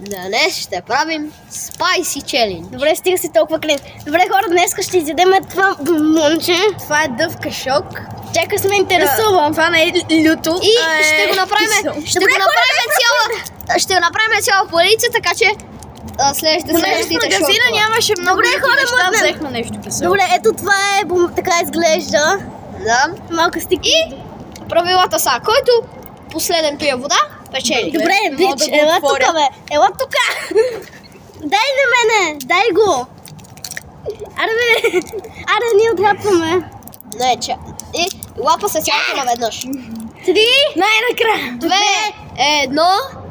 Днес ще правим Spicy Challenge. Добре, стига си толкова клин. Добре, хора, днес ще изядем това бомбонче. Това е дъвка шок. Чакай, се ме интересува. Това не е люто. И ще го направим, ще го направим цяла поредица, така че следващите магазина нямаше много Добре, хора, неща, мъднем. взехме нещо кисело. Добре, ето това е, така изглежда. Да. Малка стик. И правилата са, който последен пие вода, печели. Добре, мога бич, да го ела отворя. тука, бе. Ела тука. Дай на мене, дай го. Аре, бе. Аре, ние отляпваме. Не, че. И лапа се цялото наведнъж. 3. Най-накрая. 2, 1.